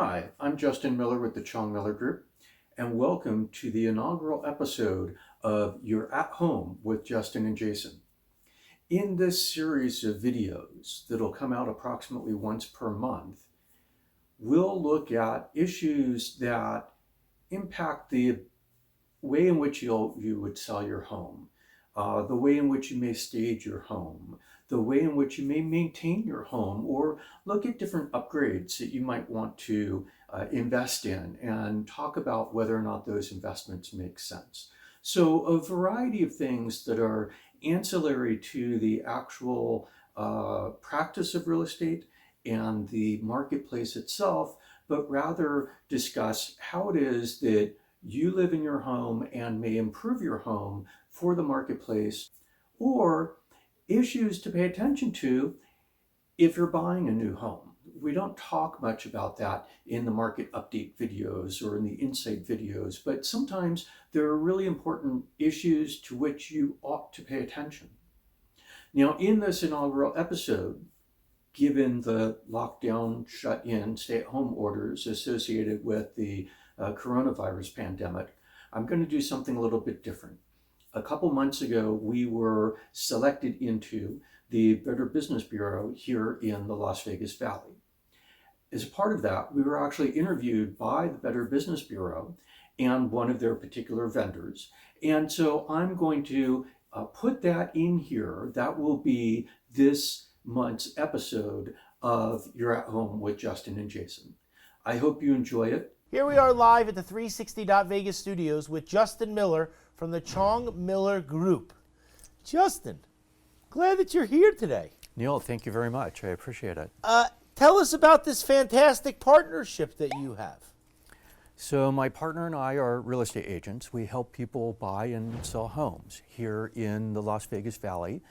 Hi, I'm Justin Miller with the Chong Miller Group, and welcome to the inaugural episode of You're at Home with Justin and Jason. In this series of videos that'll come out approximately once per month, we'll look at issues that impact the way in which you would sell your home, the way in which you may stage your home, the way in which you may maintain your home, or look at different upgrades that you might want to invest in and talk about whether or not those investments make sense. So a variety of things that are ancillary to the actual practice of real estate and the marketplace itself, but rather discuss how it is that you live in your home and may improve your home for the marketplace, or issues to pay attention to if you're buying a new home. We don't talk much about that in the market update videos or in the insight videos, but sometimes there are really important issues to which you ought to pay attention. Now, in this inaugural episode, given the lockdown, shut-in, stay-at-home orders associated with the coronavirus pandemic, I'm going to do something a little bit different. A couple months ago, we were selected into the Better Business Bureau here in the Las Vegas Valley. As part of that, we were actually interviewed by the Better Business Bureau and one of their particular vendors. And so I'm going to put that in here. That will be this month's episode of You're at Home with Justin and Jason. I hope you enjoy it. Here we are live at the 360 Vegas studios with Justin Miller from the Chong Miller Group. Justin, glad that you're here today. Neil, thank you very much. I appreciate it. Tell us about this fantastic partnership that you have. So my partner and I are real estate agents. We help people buy and sell homes here in the Las Vegas Valley.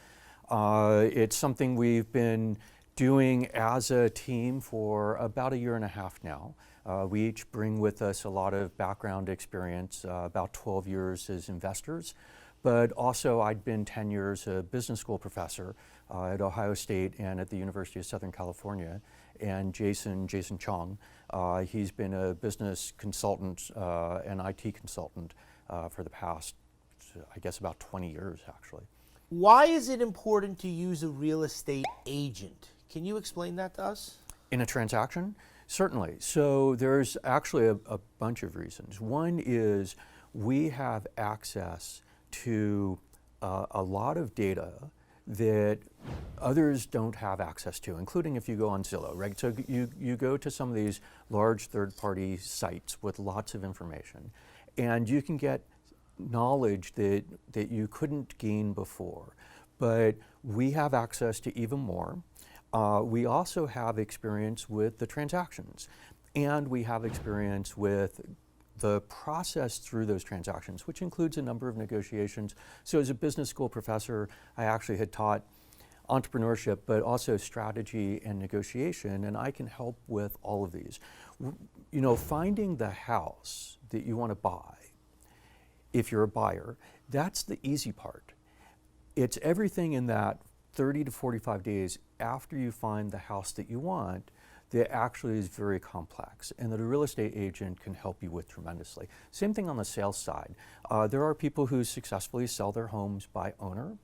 It's something we've been doing as a team for about 1.5 years now. We each bring with us a lot of background experience, about 12 years as investors, but also I'd been 10 years a business school professor at Ohio State and at the University of Southern California. And Jason Chong, he's been a business consultant and IT consultant for the past, I guess, about 20 years actually. Why is it important to use a real estate agent? Can you explain that to us? In a transaction? Certainly. So there's actually a bunch of reasons. One is we have access to a lot of data that others don't have access to, including if you go on Zillow, right? So you go to some of these large third-party sites with lots of information, and you can get knowledge that you couldn't gain before. But we have access to even more. We also have experience with the transactions, and we have experience with the process through those transactions, which includes a number of negotiations. So as a business school professor, I actually had taught entrepreneurship, but also strategy and negotiation, and I can help with all of these. You know, finding the house that you want to buy, if you're a buyer, that's the easy part. It's everything in that 30 to 45 days after you find the house that you want that actually is very complex and that a real estate agent can help you with tremendously. Same thing on the sales side. There are people who successfully sell their homes by owner,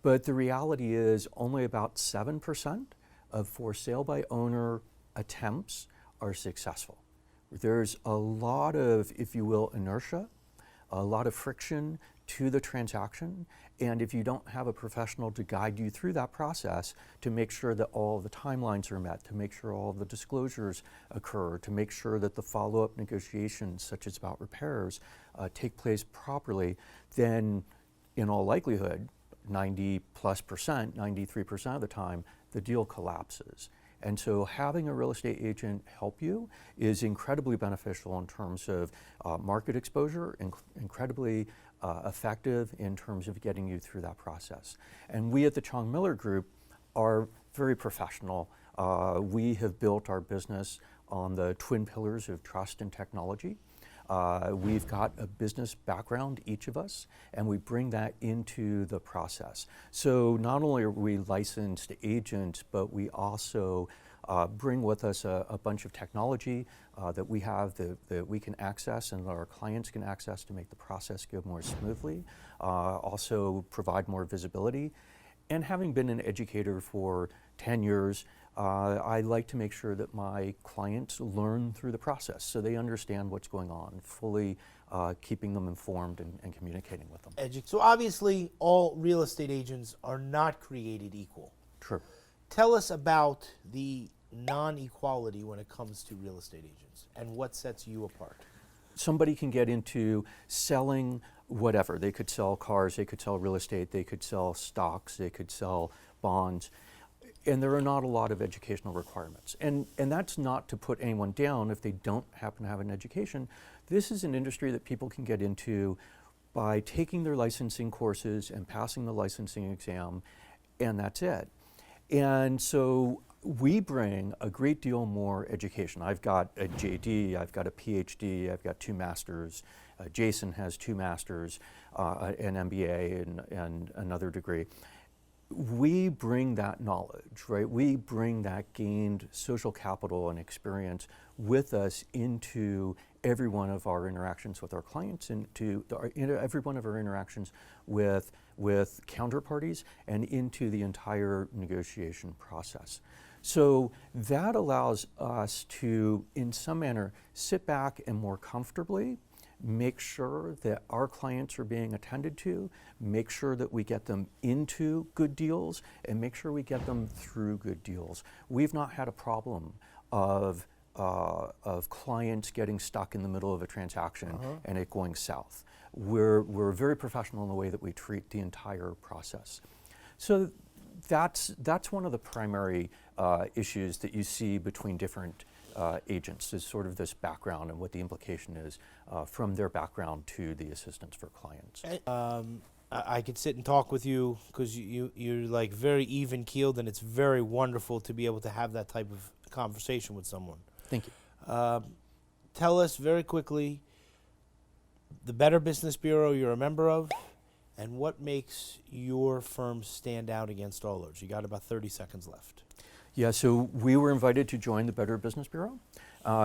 but the reality is only about 7% of for sale by owner attempts are successful. There's a lot of, if you will, inertia, a lot of friction to the transaction, and if you don't have a professional to guide you through that process to make sure that all of the timelines are met, to make sure all of the disclosures occur, to make sure that the follow-up negotiations, such as about repairs, take place properly, then in all likelihood, 90+%, 93% of the time, the deal collapses. And so having a real estate agent help you is incredibly beneficial in terms of market exposure, incredibly effective in terms of getting you through that process. And we at the Chong Miller Group are very professional. We have built our business on the twin pillars of trust and technology. We've got a business background, each of us, and we bring that into the process. So not only are we licensed agents, but we also bring with us a bunch of technology that we have that we can access and that our clients can access to make the process go more smoothly, also provide more visibility. And having been an educator for 10 years, I like to make sure that my clients learn through the process so they understand what's going on, fully keeping them informed and communicating with them. So obviously, all real estate agents are not created equal. True. Tell us about the non-equality when it comes to real estate agents and what sets you apart. Somebody can get into selling whatever. They could sell cars, they could sell real estate, they could sell stocks, they could sell bonds, and there are not a lot of educational requirements. And that's not to put anyone down if they don't happen to have an education. This is an industry that people can get into by taking their licensing courses and passing the licensing exam, and that's it. And so we bring a great deal more education. I've got a JD, I've got a PhD, I've got 2 masters. Jason has 2 masters, an MBA, and another degree. We bring that knowledge, right? We bring that gained social capital and experience with us into every one of our interactions with our clients, into every one of our interactions with counterparties, and into the entire negotiation process. So that allows us to, in some manner, sit back and more comfortably make sure that our clients are being attended to, make sure that we get them into good deals, and make sure we get them through good deals. We've not had a problem of clients getting stuck in the middle of a transaction and it going south. We're very professional in the way that we treat the entire process. So that's one of the primary issues that you see between different agents, is sort of this background and what the implication is from their background to the assistance for clients. I could sit and talk with you because you're like very even keeled, and it's very wonderful to be able to have that type of conversation with someone. Thank you. Tell us very quickly the Better Business Bureau you're a member of, and what makes your firm stand out against all others. You got about 30 seconds left. Yeah, so we were invited to join the Better Business Bureau.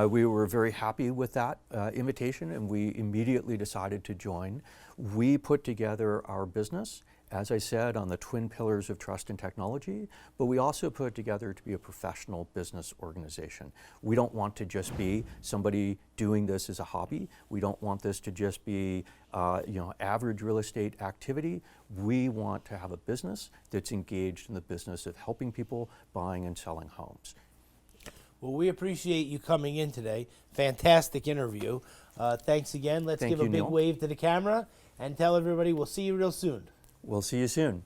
We were very happy with that invitation, and we immediately decided to join. We put together our business, as I said, on the twin pillars of trust and technology, but we also put it together to be a professional business organization. We don't want to just be somebody doing this as a hobby. We don't want this to just be average real estate activity. We want to have a business that's engaged in the business of helping people buying and selling homes. Well, we appreciate you coming in today. Fantastic interview. Thanks again. Let's give a big wave to the camera and tell everybody we'll see you real soon. We'll see you soon.